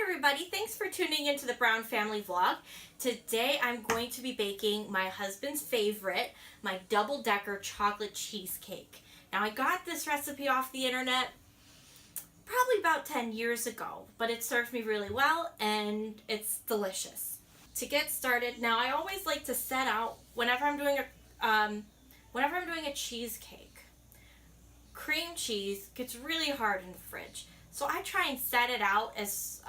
everybody, thanks for tuning into the Brown Family Vlog. Today I'm going to be baking my husband's favorite, my double-decker chocolate cheesecake. Now I got this recipe off the internet probably about 10 years ago, but it served me really well and it's delicious. To get started, now I always like to set out whenever I'm doing a cheesecake. Cream cheese gets really hard in the fridge. So I try and set it out as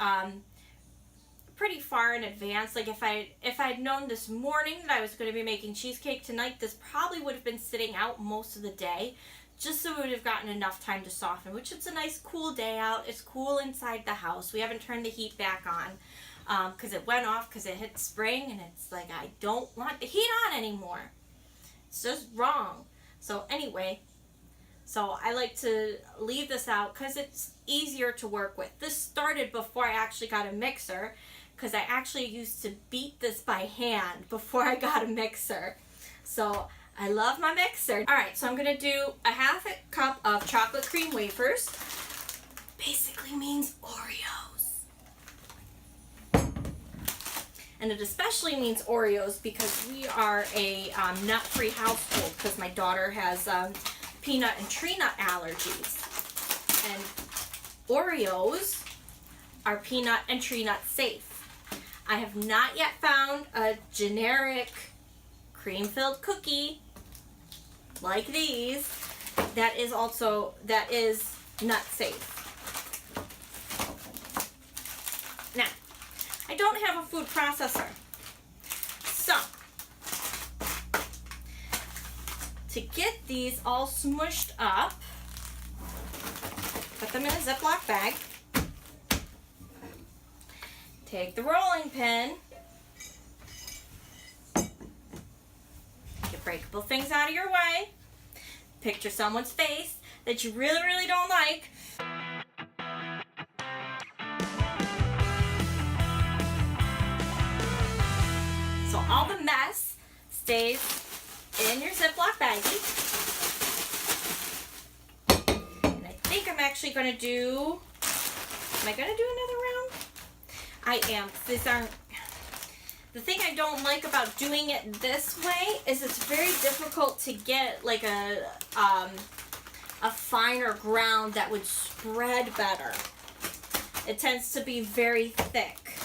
pretty far in advance. Like if I'd known this morning that I was going to be making cheesecake tonight, this probably would have been sitting out most of the day, just so it would have gotten enough time to soften, which it's a nice cool day out. It's cool inside the house. We haven't turned the heat back on because it went off because it hit spring, and it's like I don't want the heat on anymore. It's just wrong. So anyway, so I like to leave this out because it's easier to work with. This started before I actually got a mixer, because I actually used to beat this by hand before I got a mixer. So I love my mixer. Alright, so I'm going to do a half a cup of chocolate cream wafers. Basically means Oreos. And it especially means Oreos because we are a nut-free household, because my daughter has peanut and tree nut allergies. And Oreos are peanut and tree nut safe. I have not yet found a generic cream-filled cookie like these that is nut safe. Now, I don't have a food processor, so to get these all smushed up, put them in a Ziploc bag. Take the rolling pin, get breakable things out of your way, picture someone's face that you really, really don't like. So all the mess stays in your Ziploc baggie. And I think I'm actually going to do, am I going to do another round? I am. The thing I don't like about doing it this way is it's very difficult to get like a finer ground that would spread better. It tends to be very thick,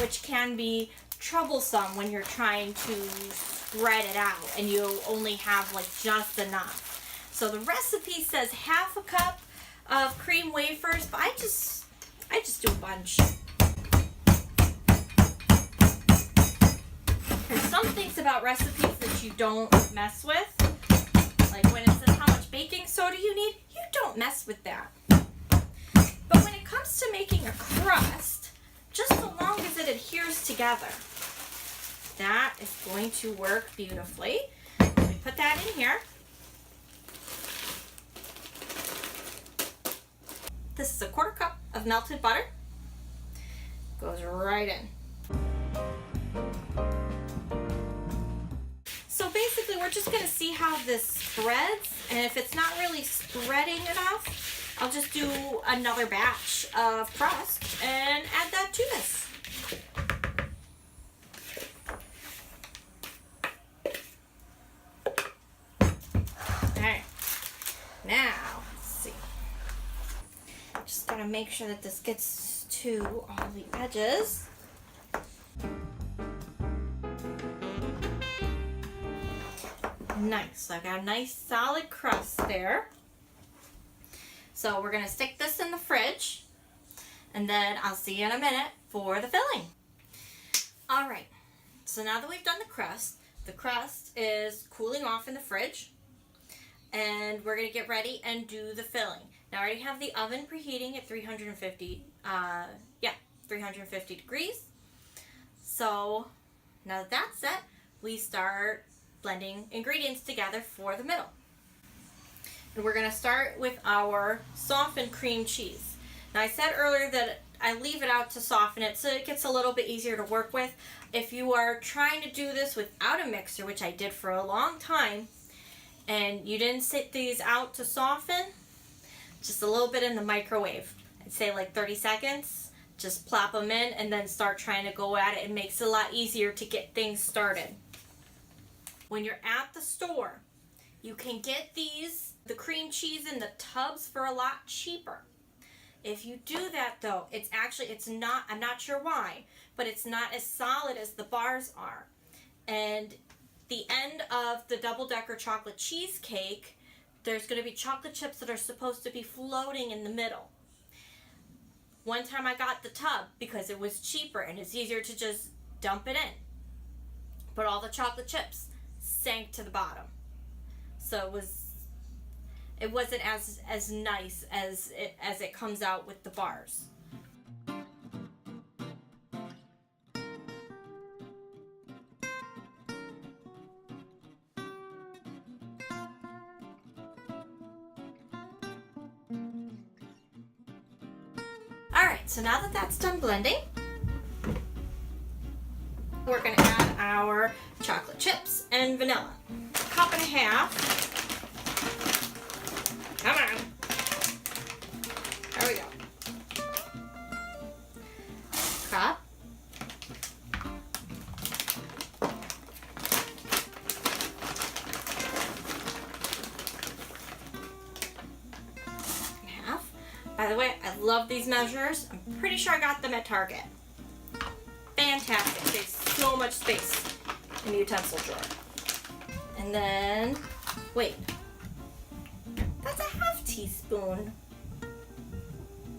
which can be troublesome when you're trying to spread it out and you only have like just enough. So the recipe says half a cup of cream wafers, but I just do a bunch. There's some things about recipes that you don't mess with. Like when it says how much baking soda you need, you don't mess with that. But when it comes to making a crust, just so long as it adheres together, that is going to work beautifully. Let me put that in here. This is a 1/4 cup of melted butter. Goes right in. So basically we're just going to see how this spreads, and if it's not really spreading enough, I'll just do another batch of crust and add that to this. Alright, now let's see. Just got to make sure that this gets to all the edges. Nice. So I got a nice solid crust there. So we're going to stick this in the fridge, and then I'll see you in a minute for the filling. Alright, so now that we've done the crust is cooling off in the fridge, and we're going to get ready and do the filling. Now I already have the oven preheating at 350 degrees. So now that that's set, we start blending ingredients together for the middle. And we're going to start with our softened cream cheese. Now I said earlier that I leave it out to soften it so it gets a little bit easier to work with. If you are trying to do this without a mixer, which I did for a long time, and you didn't sit these out to soften, just a little bit in the microwave. I'd say like 30 seconds. just plop them in and then start trying to go at it. It makes it a lot easier to get things started. When you're at the store, you can get the cream cheese in the tubs for a lot cheaper. If you do that though, it's not, I'm not sure why, but it's not as solid as the bars are. And the end of the double-decker chocolate cheesecake, there's going to be chocolate chips that are supposed to be floating in the middle. One time I got the tub because it was cheaper and it's easier to just dump it in. But all the chocolate chips sank to the bottom. So it wasn't as nice as it comes out with the bars. Alright, so now that that's done blending, we're going to add our chocolate chips and vanilla. 1.5 cups. Come on. There we go. Cup. Half. By the way, I love these measures. I'm pretty sure I got them at Target. Fantastic. Saves so much space in the utensil drawer. And then, wait. That's a half teaspoon.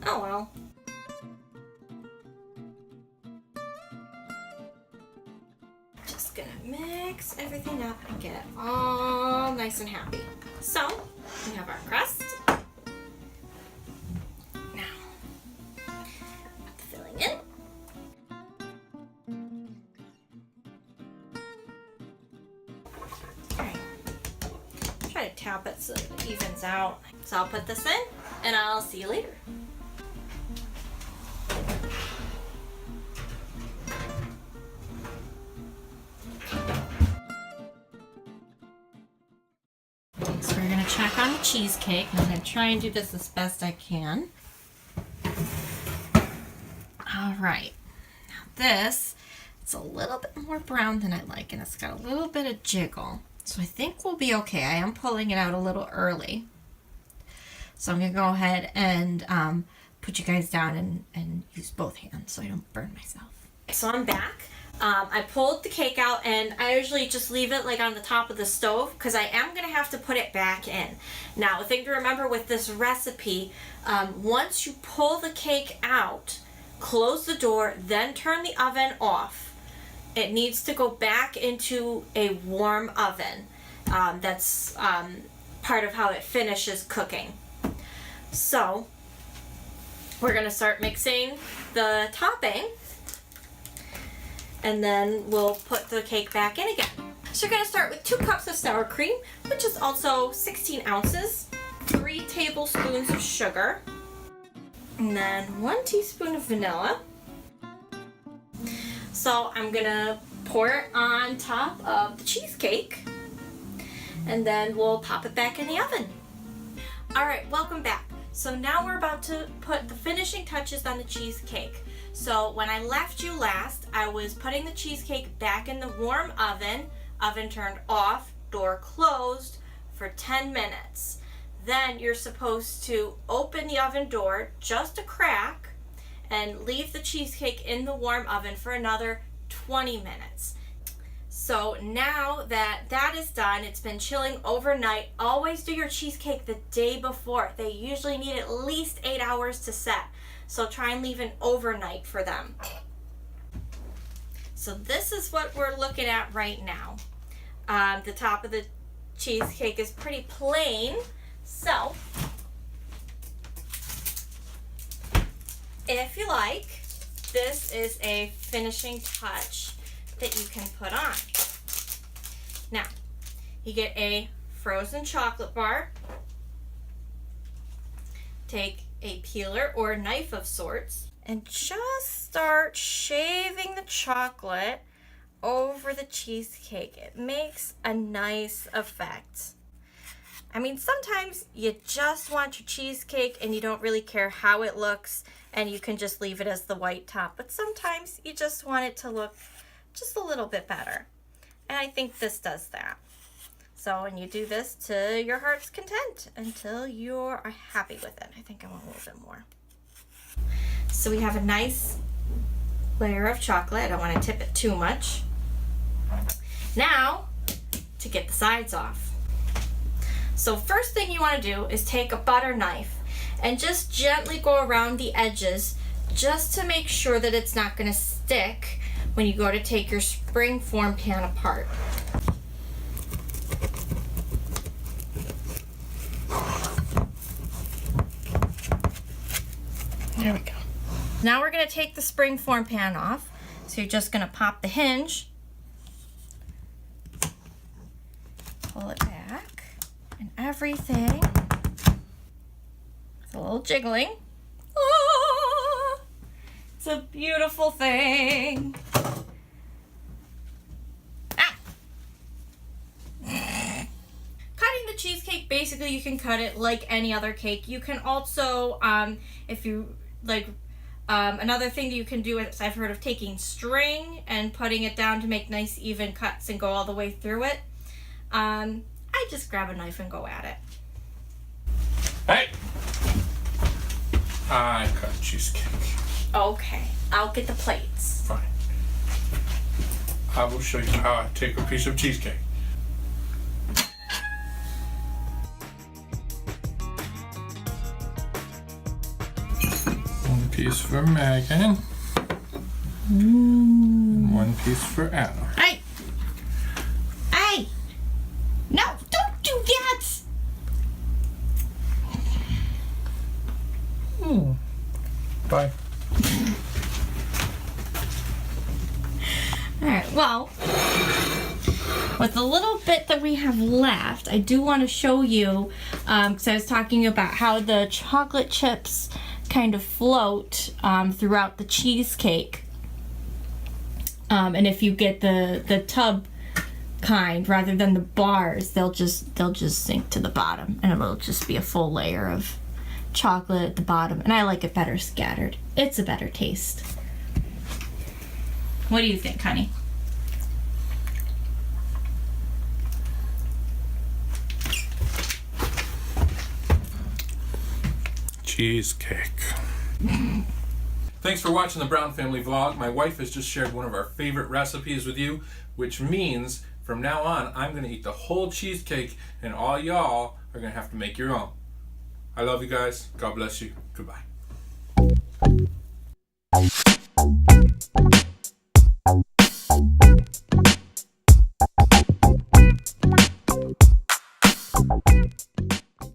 Oh well. Just gonna mix everything up and get it all nice and happy. So, we have our crust. Now, put the filling in. Try to tap it so it evens out. So I'll put this in and I'll see you later. So we're going to check on the cheesecake. I'm going to try and do this as best I can. Alright. Now this, it's a little bit more brown than I like and it's got a little bit of jiggle. So I think we'll be okay. I am pulling it out a little early. So I'm going to go ahead and put you guys down and use both hands so I don't burn myself. So I'm back. I pulled the cake out and I usually just leave it like on the top of the stove because I am going to have to put it back in. Now, a thing to remember with this recipe, once you pull the cake out, close the door, then turn the oven off. It needs to go back into a warm oven. That's part of how it finishes cooking. So we're going to start mixing the topping and then we'll put the cake back in again. So you're going to start with 2 cups of sour cream, which is also 16 ounces, 3 tablespoons of sugar, and then 1 teaspoon of vanilla. So I'm going to pour it on top of the cheesecake and then we'll pop it back in the oven. Alright, welcome back. So now we're about to put the finishing touches on the cheesecake. So when I left you last, I was putting the cheesecake back in the warm oven turned off, door closed for 10 minutes. Then you're supposed to open the oven door just a crack and leave the cheesecake in the warm oven for another 20 minutes. So now that that is done, it's been chilling overnight. Always do your cheesecake the day before. They usually need at least 8 hours to set. So try and leave an overnight for them. So this is what we're looking at right now. The top of the cheesecake is pretty plain. So if you like, this is a finishing touch that you can put on. Now, you get a frozen chocolate bar. Take a peeler or knife of sorts and just start shaving the chocolate over the cheesecake. It makes a nice effect. I mean, sometimes you just want your cheesecake and you don't really care how it looks and you can just leave it as the white top. But sometimes you just want it to look just a little bit better. And I think this does that. So when you do this to your heart's content until you're happy with it. I think I want a little bit more. So we have a nice layer of chocolate. I don't want to tip it too much. Now, to get the sides off. So first thing you want to do is take a butter knife and just gently go around the edges just to make sure that it's not going to stick when you go to take your springform pan apart. There we go. Now we're going to take the springform pan off. So you're just going to pop the hinge, pull it back, and everything with a little jiggling. Ah, it's a beautiful thing. Ah. Cutting the cheesecake, basically you can cut it like any other cake. You can also, if you like, another thing that you can do is I've heard of taking string and putting it down to make nice even cuts and go all the way through it. I just grab a knife and go at it. Hey! I cut cheesecake. Okay, I'll get the plates. Fine. I will show you how I take a piece of cheesecake. One piece for Megan. And one piece for Adam. Hey! Hey! No, don't do that! Bye. Alright, well, with the little bit that we have left, I do want to show you, because I was talking about how the chocolate chips kind of float throughout the cheesecake. And if you get the tub kind rather than the bars, they'll just sink to the bottom, and it'll just be a full layer of chocolate at the bottom. And I like it better scattered. It's a better taste. What do you think, honey? Cheesecake. Thanks for watching the Brown Family Vlog. My wife has just shared one of our favorite recipes with you, which means from now on, I'm going to eat the whole cheesecake, and all y'all are going to have to make your own. I love you guys. God bless you. Goodbye.